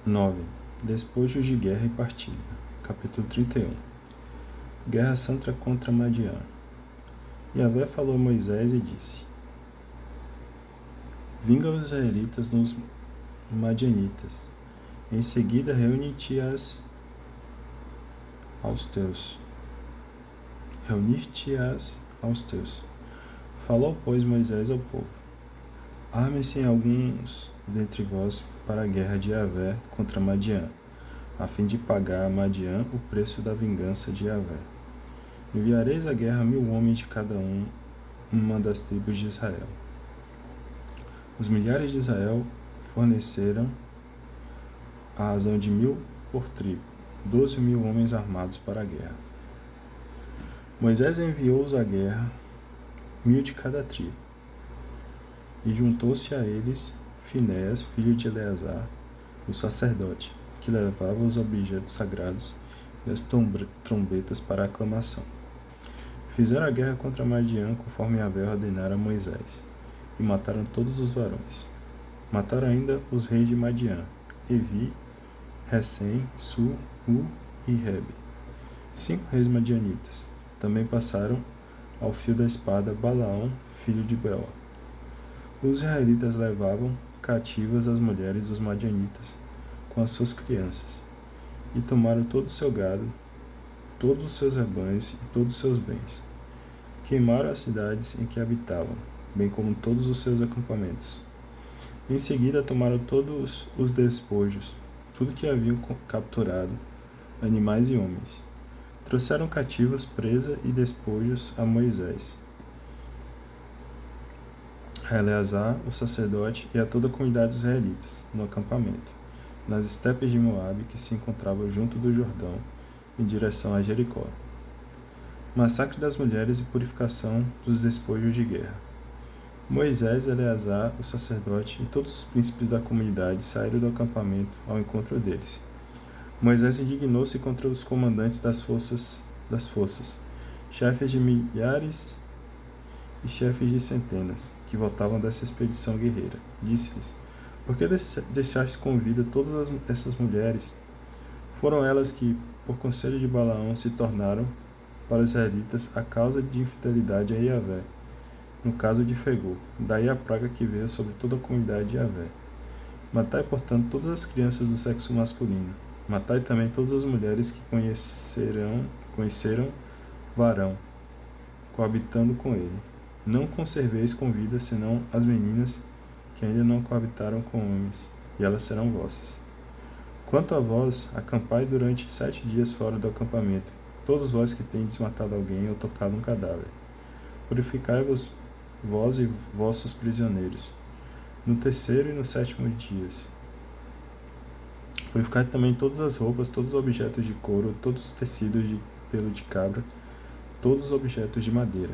9. Despojos de guerra e partilha. Capítulo 31. Guerra santa contra Madian. Yahvé falou a Moisés e disse: Vinga os israelitas nos madianitas. Em seguida reunir-te-ás aos teus. Falou, pois, Moisés ao povo: Armem-se alguns dentre vós para a guerra de Yahvé contra Madian, a fim de pagar a Madian o preço da vingança de Yahvé. Enviareis à guerra 1000 homens de cada uma das tribos de Israel. Os milhares de Israel forneceram a razão de 1000 por tribo, 12.000 homens armados para a guerra. Moisés enviou-os à guerra, 1000 de cada tribo. E juntou-se a eles Finéias, filho de Eleazar, o sacerdote, que levava os objetos sagrados e as trombetas para a aclamação. Fizeram a guerra contra Madian, conforme Yahvé ordenara a Moisés, e mataram todos os varões. Mataram ainda os reis de Madian, Evi, Recém, Su, U e Rebe, 5 reis madianitas. Também passaram ao fio da espada Balaão, filho de Beor. Os israelitas levavam cativas as mulheres dos madianitas, com as suas crianças, e tomaram todo o seu gado, todos os seus rebanhos e todos os seus bens. Queimaram as cidades em que habitavam, bem como todos os seus acampamentos. Em seguida tomaram todos os despojos, tudo que haviam capturado, animais e homens. Trouxeram cativos, presa e despojos a Moisés, a Eleazar, o sacerdote, e a toda a comunidade dos israelitas, no acampamento, nas estepes de Moabe, que se encontravam junto do Jordão, em direção a Jericó. Massacre das mulheres e purificação dos despojos de guerra. Moisés, Eleazar, o sacerdote, e todos os príncipes da comunidade saíram do acampamento ao encontro deles. Moisés indignou-se contra os comandantes das forças, chefes de milhares e chefes de centenas, que voltavam dessa expedição guerreira. Disse-lhes: Por que deixaste com vida todas essas mulheres? Foram elas que, por conselho de Balaão, se tornaram, para os israelitas, a causa de infidelidade a Yahvé, no caso de Fegor. Daí a praga que veio sobre toda a comunidade de Yahvé. Matai, portanto, todas as crianças do sexo masculino. Matai também todas as mulheres que conheceram varão, coabitando com ele. Não conserveis com vida senão as meninas que ainda não coabitaram com homens, e elas serão vossas. Quanto a vós, acampai durante 7 dias fora do acampamento, todos vós que tendes matado alguém ou tocado um cadáver. Purificai-vos vós e vossos prisioneiros, no 3º e no 7º dias. Purificai também todas as roupas, todos os objetos de couro, todos os tecidos de pelo de cabra, todos os objetos de madeira.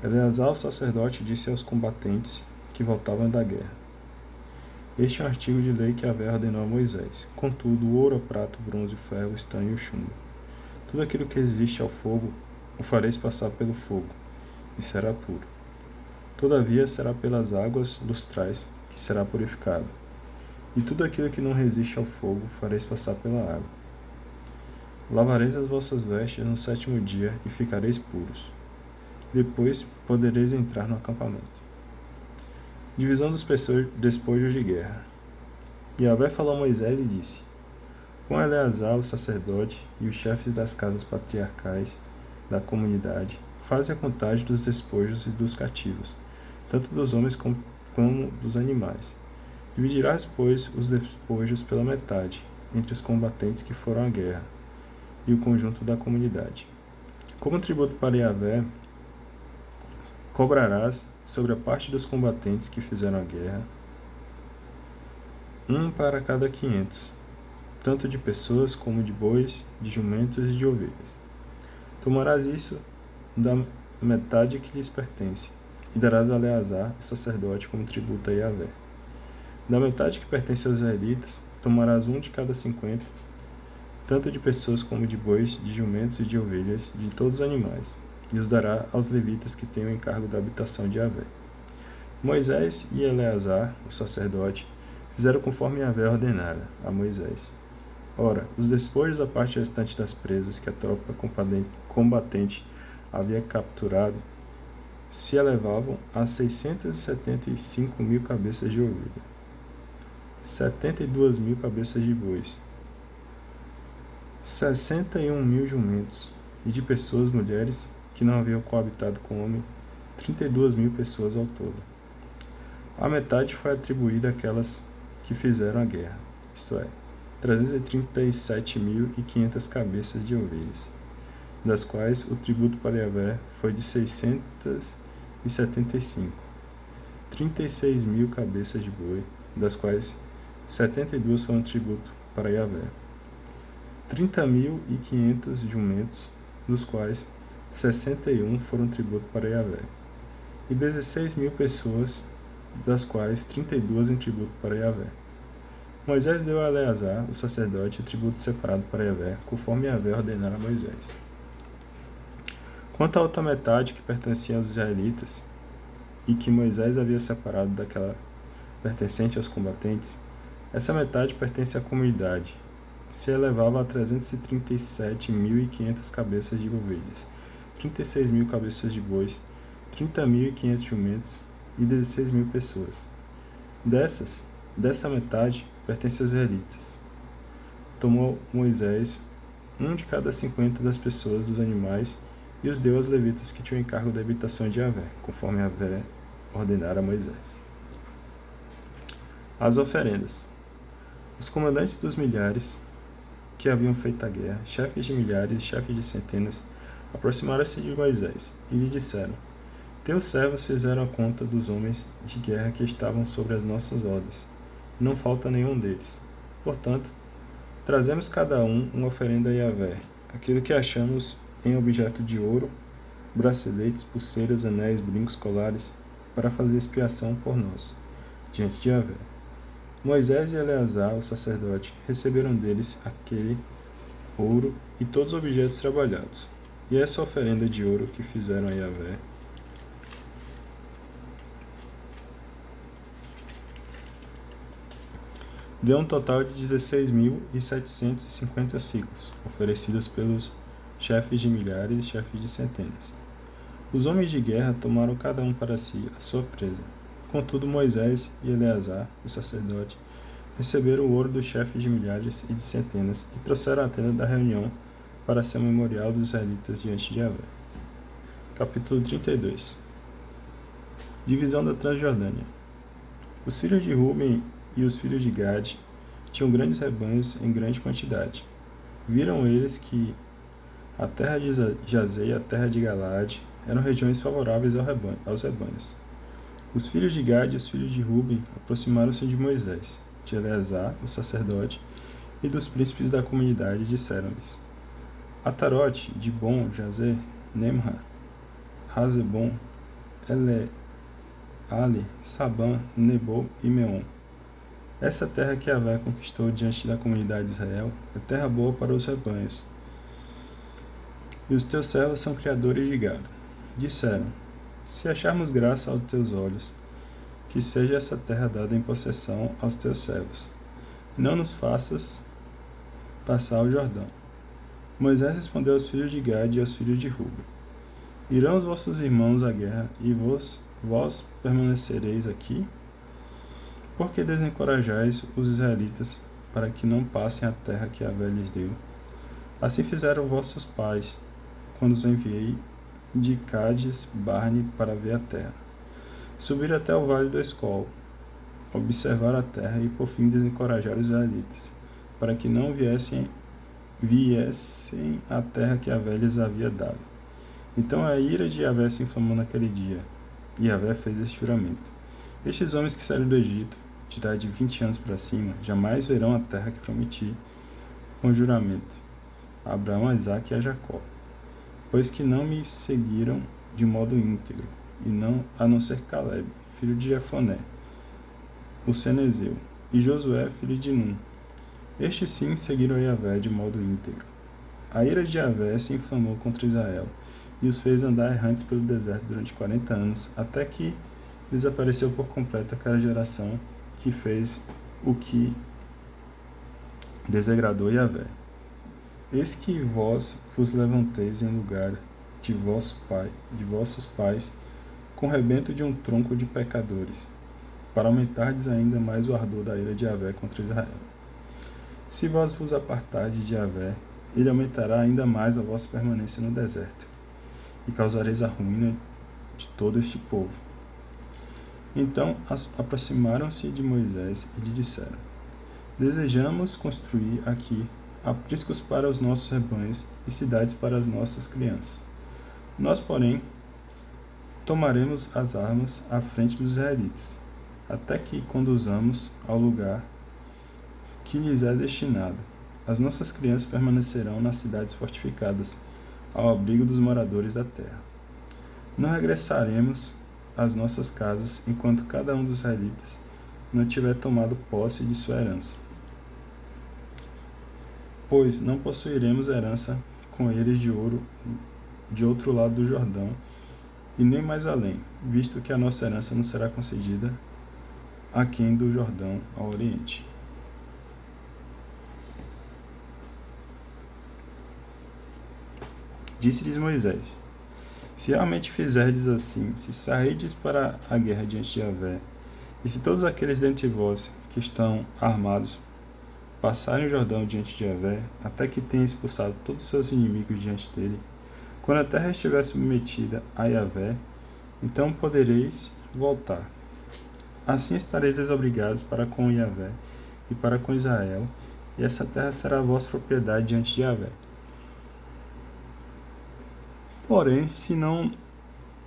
Eleazar, o sacerdote, disse aos combatentes que voltavam da guerra: Este é um artigo de lei que Yahvé ordenou a Moisés. Contudo, o ouro, a prata, o bronze, o ferro, o estanho e o chumbo, tudo aquilo que resiste ao fogo, o fareis passar pelo fogo, e será puro. Todavia será pelas águas lustrais que será purificado. E tudo aquilo que não resiste ao fogo fareis passar pela água. Lavareis as vossas vestes no 7º dia e ficareis puros. Depois podereis entrar no acampamento. Divisão dos despojos de guerra. Yahvé falou a Moisés e disse: Com Eleazar, o sacerdote, e os chefes das casas patriarcais da comunidade, faze a contagem dos despojos e dos cativos, tanto dos homens como dos animais. Dividirás, pois, os despojos pela metade, entre os combatentes que foram à guerra, e o conjunto da comunidade. Como tributo para Yahvé, cobrarás, sobre a parte dos combatentes que fizeram a guerra, 1 para cada 500, tanto de pessoas como de bois, de jumentos e de ovelhas. Tomarás isso da metade que lhes pertence, e darás a Eleazar, o sacerdote, como tributo a Yahvé. Da metade que pertence aos israelitas, tomarás 1 de cada 50, tanto de pessoas como de bois, de jumentos e de ovelhas, de todos os animais, e os dará aos levitas que têm o encargo da habitação de Yahvé. Moisés e Eleazar, o sacerdote, fizeram conforme Yahvé ordenara a Moisés. Ora, os despojos da parte restante das presas que a tropa combatente havia capturado se elevavam a 675.000 cabeças de ovelha, 72.000 cabeças de bois, 61.000 jumentos, e de pessoas, mulheres, que não haviam coabitado com homem, 32.000 pessoas ao todo. A metade foi atribuída àquelas que fizeram a guerra, isto é, 337.500 cabeças de ovelhas, das quais o tributo para Yahvé foi de 675, 36.000 cabeças de boi, das quais 72 foram tributo para Yahvé, 30.500 jumentos, dos quais 61 foram tributo para Yahvé, e 16.000 pessoas, das quais 32 em tributo para Yahvé. Moisés deu a Eleazar, o sacerdote, o tributo separado para Yahvé, conforme Yahvé ordenara a Moisés. Quanto à outra metade que pertencia aos israelitas, e que Moisés havia separado daquela pertencente aos combatentes, essa metade pertence à comunidade, que se elevava a 337.500 cabeças de ovelhas, 36.000 cabeças de bois, 30.500 jumentos e 16.000 pessoas. Dessa metade pertence aos israelitas. Tomou Moisés um de cada 50 das pessoas dos animais e os deu aos levitas que tinham encargo da habitação de Yahvé, conforme Yahvé ordenara a Moisés. As oferendas. Os comandantes dos milhares que haviam feito a guerra, chefes de milhares e chefes de centenas, aproximaram-se de Moisés e lhe disseram: Teus servos fizeram a conta dos homens de guerra que estavam sobre as nossas ordens. Não falta nenhum deles. Portanto, trazemos cada um uma oferenda a Yahvé, aquilo que achamos em objeto de ouro, braceletes, pulseiras, anéis, brincos, colares, para fazer expiação por nós, diante de Yahvé. Moisés e Eleazar, o sacerdote, receberam deles aquele ouro e todos os objetos trabalhados. E essa oferenda de ouro que fizeram a Yahvé deu um total de 16.750 siclos, oferecidas pelos chefes de milhares e chefes de centenas. Os homens de guerra tomaram cada um para si a sua presa. Contudo, Moisés e Eleazar, o sacerdote, receberam o ouro dos chefes de milhares e de centenas e trouxeram a tenda da reunião para ser o memorial dos israelitas diante de Yahvé. Capítulo 32. Divisão da Transjordânia. Os filhos de Ruben e os filhos de Gade tinham grandes rebanhos em grande quantidade. Viram eles que a terra de Jazé e a terra de Galaade eram regiões favoráveis aos rebanhos. Os filhos de Gade e os filhos de Ruben aproximaram-se de Moisés, de Eleazar, o sacerdote, e dos príncipes da comunidade, e disseram-lhes: Atarote, Dibon, Jazé, Nemra, Hazebon, Ale, Sabã, Nebo e Meon. Essa terra que Yahvé conquistou diante da comunidade de Israel é terra boa para os rebanhos. E os teus servos são criadores de gado. Disseram: Se acharmos graça aos teus olhos, que seja essa terra dada em possessão aos teus servos. Não nos faças passar o Jordão. Moisés respondeu aos filhos de Gade e aos filhos de Ruben: Irão os vossos irmãos à guerra, e vós permanecereis aqui? Por que desencorajais os israelitas para que não passem a terra que Yahvé lhes deu? Assim fizeram vossos pais, quando os enviei de Cádiz Barne para ver a terra. Subir até o vale do Escol, observar a terra e por fim desencorajar os israelitas, para que não viessem à terra que Yahvé lhes havia dado. Então a ira de Yahvé se inflamou naquele dia, e Yahvé fez este juramento: Estes homens que saíram do Egito, de idade de 20 anos para cima, jamais verão a terra que prometi com juramento a Abraão, a Isaque e a Jacó, pois que não me seguiram de modo íntegro, a não ser Caleb, filho de Jefoné, o Cenezeu, e Josué, filho de Num. Estes sim seguiram a Yahvé de modo íntegro. A ira de Yahvé se inflamou contra Israel, e os fez andar errantes pelo deserto durante 40 anos, até que desapareceu por completo aquela geração que fez o que desagradou Yahvé. Eis que vós vos levanteis em lugar de vossos pais, com o rebento de um tronco de pecadores, para aumentardes ainda mais o ardor da ira de Yahvé contra Israel. Se vós vos apartardes de Yahvé, ele aumentará ainda mais a vossa permanência no deserto, e causareis a ruína de todo este povo. Então aproximaram-se de Moisés e lhe disseram: Desejamos construir aqui apriscos para os nossos rebanhos e cidades para as nossas crianças. Nós, porém, tomaremos as armas à frente dos israelitas, até que conduzamos ao lugar que lhes é destinado. As nossas crianças permanecerão nas cidades fortificadas, ao abrigo dos moradores da terra. Não regressaremos às nossas casas enquanto cada um dos israelitas não tiver tomado posse de sua herança. Pois não possuiremos herança com eles de outro lado do Jordão, e nem mais além, visto que a nossa herança não será concedida aquém do Jordão ao oriente. Disse-lhes Moisés: Se realmente fizerdes assim, se sairdes para a guerra diante de Yahvé, e se todos aqueles dentre vós que estão armados passarem o Jordão diante de Yahvé, até que tenha expulsado todos os seus inimigos diante dele, quando a terra estiver submetida a Yahvé, então podereis voltar. Assim estareis desobrigados para com Yahvé e para com Israel, e essa terra será a vossa propriedade diante de Yahvé. Porém, se não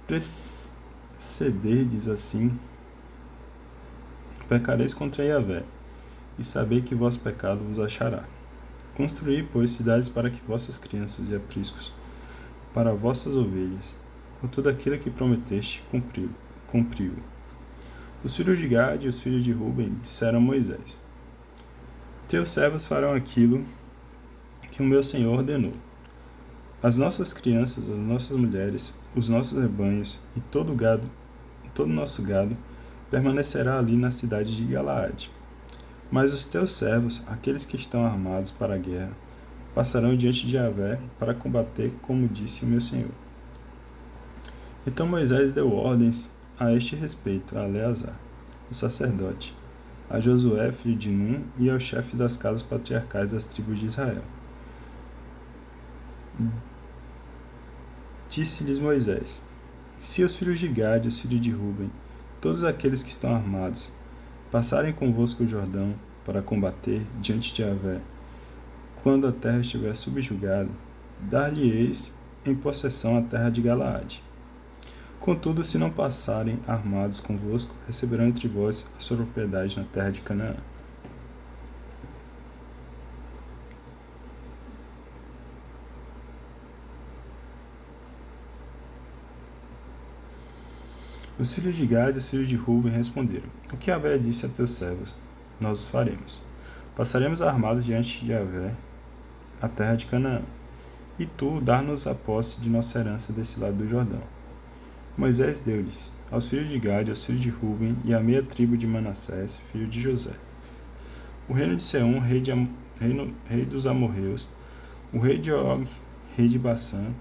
procederdes assim, pecareis contra Yahvé, e sabei que vosso pecado vos achará. Construí, pois, cidades para que vossas crianças e apriscos, para vossas ovelhas, com tudo aquilo que prometeste, cumpriu. Os filhos de Gade e os filhos de Ruben disseram a Moisés: Teus servos farão aquilo que o meu Senhor ordenou. As nossas crianças, as nossas mulheres, os nossos rebanhos e todo o nosso gado permanecerá ali na cidade de Galaade. Mas os teus servos, aqueles que estão armados para a guerra, passarão diante de Yahvé para combater, como disse o meu Senhor. Então Moisés deu ordens a este respeito a Eleazar, o sacerdote, a Josué, filho de Num, e aos chefes das casas patriarcais das tribos de Israel. Disse-lhes Moisés: Se os filhos de Gade e os filhos de Ruben, todos aqueles que estão armados, passarem convosco o Jordão para combater diante de Yahvé, quando a terra estiver subjugada, dar-lhe-eis em possessão a terra de Galaade. Contudo, se não passarem armados convosco, receberão entre vós a sua propriedade na terra de Canaã. Os filhos de Gade e os filhos de Ruben responderam: O que Yahvé disse a teus servos, nós os faremos. Passaremos armados diante de Yahvé a terra de Canaã, e tu dar-nos a posse de nossa herança desse lado do Jordão. Moisés deu-lhes aos filhos de Gade, aos filhos de Ruben e à meia tribo de Manassés, filho de José, o reino de Seom, rei dos amorreus, o rei de Og, rei de Bassã,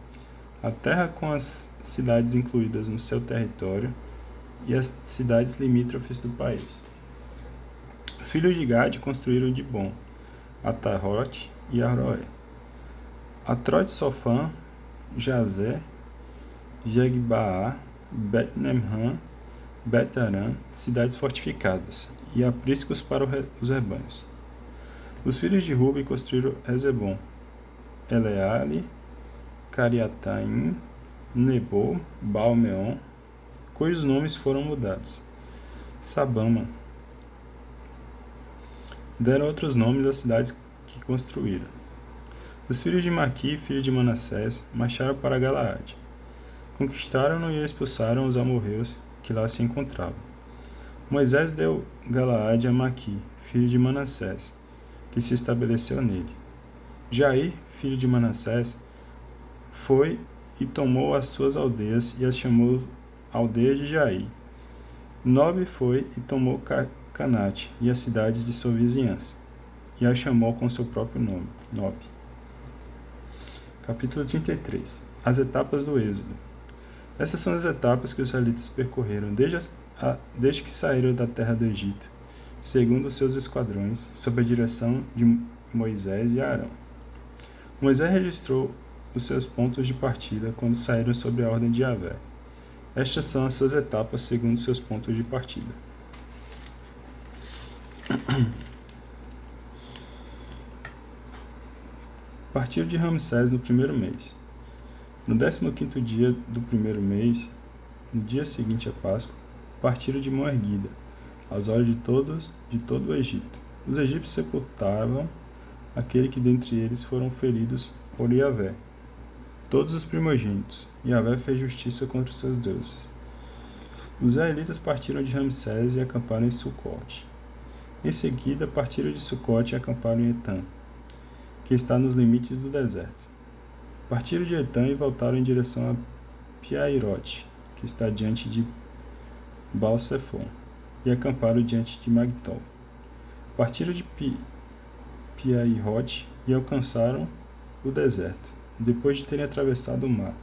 a terra com as cidades incluídas no seu território e as cidades limítrofes do país. Os filhos de Gade construíram Dibon, Atarote e Aroé, Atrote-Sofã, Jazé, Jegbaá, Bet-Nemrã, Bet-Arã, cidades fortificadas, e apriscos para os rebanhos. Os filhos de Ruben construíram Ezebom, Eleale, Cariataim, Nebo, Baal-Meon, cujos nomes foram mudados. Sabama. Deram outros nomes às cidades que construíram. Os filhos de Maqui, filho de Manassés, marcharam para Galaade. Conquistaram-no e expulsaram os amorreus que lá se encontravam. Moisés deu Galaade a Maqui, filho de Manassés, que se estabeleceu nele. Jair, filho de Manassés, foi e tomou as suas aldeias e as chamou aldeias de Jair. Nobe foi e tomou Canate e a cidade de sua vizinhança, e a chamou com seu próprio nome, Nob. Capítulo 33. As etapas do Êxodo. Essas são as etapas que os israelitas percorreram desde que saíram da terra do Egito, segundo seus esquadrões, sob a direção de Moisés e Arão. Moisés registrou os seus pontos de partida quando saíram sob a ordem de Yahvé. Estas são as suas etapas segundo seus pontos de partida. Partiram de Ramsés no primeiro mês. No 15º dia do primeiro mês, no dia seguinte à Páscoa, partiram de mão erguida, aos olhos de todo o Egito. Os egípcios sepultavam aquele que dentre eles foram feridos por Yahvé. Todos os primogênitos. Yahvé fez justiça contra os seus deuses. Os israelitas partiram de Ramsés e acamparam em Sucote. Em seguida, partiram de Sucote e acamparam em Etã, que está nos limites do deserto. Partiram de Etã e voltaram em direção a Piairote, que está diante de Baal-Sefon, e acamparam diante de Magdol. Partiram de Piairote e alcançaram o deserto, depois de terem atravessado o mar.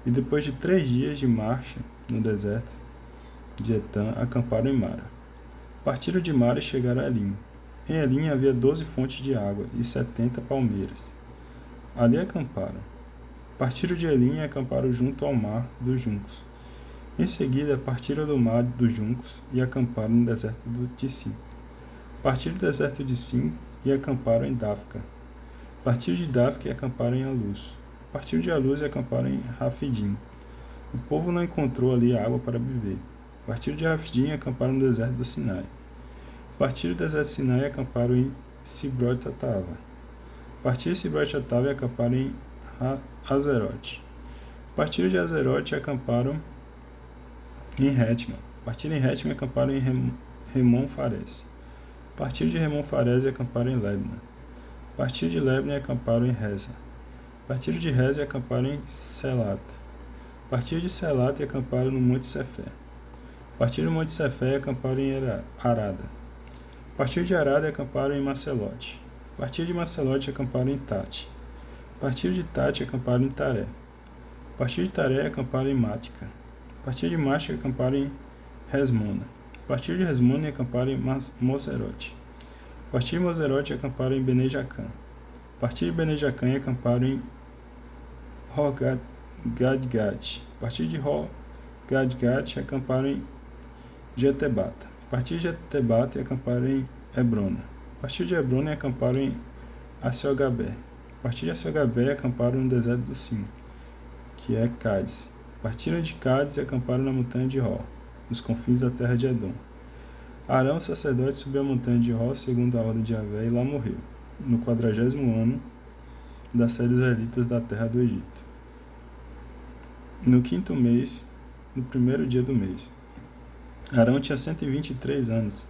E depois de 3 dias de marcha no deserto de Etã, acamparam em Mara. Partiram de Mara e chegaram a Elim. Em Elim havia 12 fontes de água e 70 palmeiras. Ali acamparam. Partiram de Elim e acamparam junto ao mar dos juncos. Em seguida, partiram do mar dos juncos e acamparam no deserto de Sim. Partiram do deserto de Sim e acamparam em Dafca. Partiram de Dafca e acamparam em Aluz. Partiram de Aluz e acamparam em Rafidim. O povo não encontrou ali água para beber. Partiram de Rafidim e acamparam no deserto do Sinai. Partiram do deserto do Sinai e acamparam em Sibrot-Atava. Partiram de Sibrot-Atava e acamparam em Azerote. Partiram de Azerote e acamparam em Retma. Partiram em Retma e acamparam em Remon-Fares. Partiram de Remon-Fares e acamparam em Lebna. Partiram de Lebna e acamparam em Reza. Partiram de Reza e acamparam em Selata. Partiram de Selata e acamparam no Monte Sefé. Partiram do Monte Sefé e acamparam em Arada. Partiram de Arada e acamparam em Macelote. Partiram de Macelote e acamparam em Tate. Partiram de Tate e acamparam em Taré. Partiram de Taré e acamparam em Mática. Partiram de Mática e acamparam em Resmona. Partiram de Resmona e acamparam em Moserote. Partiram de Moserote e acamparam em Bene-Jacã. Partiram de Bene-Jacã e acamparam em Rogadgad. Partiram de Rogadgad e acamparam em Jetebata. Partiram de Jetebata e acamparam em Hebrona. Partiram de Hebrona e acamparam em Aciogabé. Partiram de Aciogabé e acamparam no deserto do Sim, que é Cádiz. Partiram de Cádiz e acamparam na montanha de Ró, nos confins da terra de Edom. Arão, sacerdote, subiu a montanha de Ró, segundo a ordem de Yahvé, e lá morreu, no 40º ano da série dos israelitas da terra do Egito. No 5º mês, no primeiro dia do mês. Arão tinha 123 anos,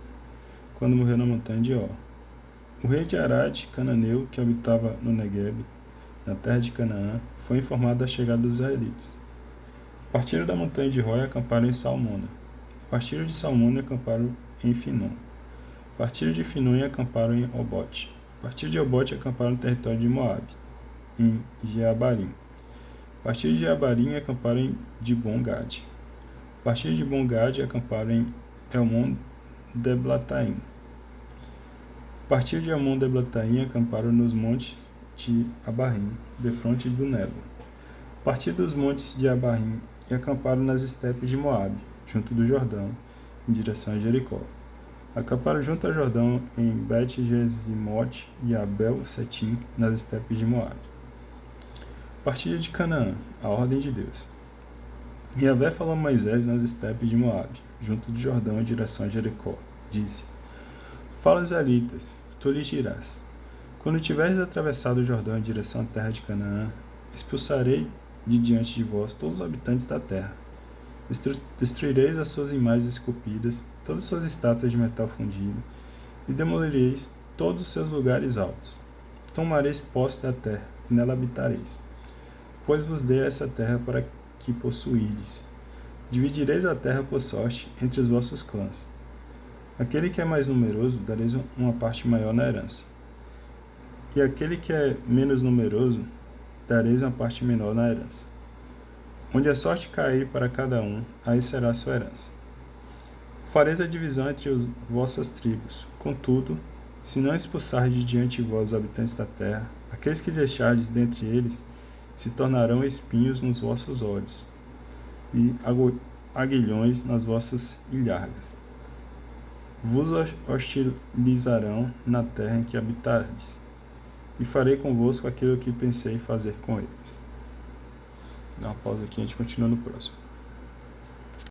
quando morreu na montanha de Ró. O rei de Arad, cananeu, que habitava no Negueb, na terra de Canaã, foi informado da chegada dos israelitas. Partiram da montanha de Ró e acamparam em Salmona. Partiram de Salmona e acamparam em Finom. Partiram de Finom e acamparam em Obote. Partiram de Obote e acamparam no território de Moabe, em Jeabarim. Partiram de Jeabarim e acamparam em Dibon-Gad. Partiram de Dibon-Gad e acamparam em Elmon-Deblataim. Partiram de Elmon-Deblataim e acamparam nos montes de Abarim, defronte do Nebo. Partiram dos montes de Abarim e acamparam nas estepes de Moabe, junto do Jordão, em direção a Jericó. Acamparam junto ao Jordão em Bet-Jesimote e Abel-Setim, nas estepes de Moabe. Partilha de Canaã, a ordem de Deus. Yahvé falou a Moisés nas estepes de Moabe, junto do Jordão em direção a Jericó. Disse: Fala aos israelitas, tu lhes dirás: Quando tiveres atravessado o Jordão em direção à terra de Canaã, expulsarei de diante de vós todos os habitantes da terra. Destruireis as suas imagens esculpidas, todas as suas estátuas de metal fundido, e demolireis todos os seus lugares altos. Tomareis posse da terra, e nela habitareis. Pois vos dei essa terra para que possuídes. Dividireis a terra por sorte entre os vossos clãs. Aquele que é mais numeroso, dareis uma parte maior na herança. E aquele que é menos numeroso, dareis uma parte menor na herança. Onde a sorte cair para cada um, aí será a sua herança. Fareis a divisão entre as vossas tribos. Contudo, se não expulsardes de diante de vós os habitantes da terra, aqueles que deixardes dentre eles se tornarão espinhos nos vossos olhos e aguilhões nas vossas ilhargas. Vos hostilizarão na terra em que habitardes, e farei convosco aquilo que pensei fazer com eles. Dá uma pausa aqui e a gente continua no próximo.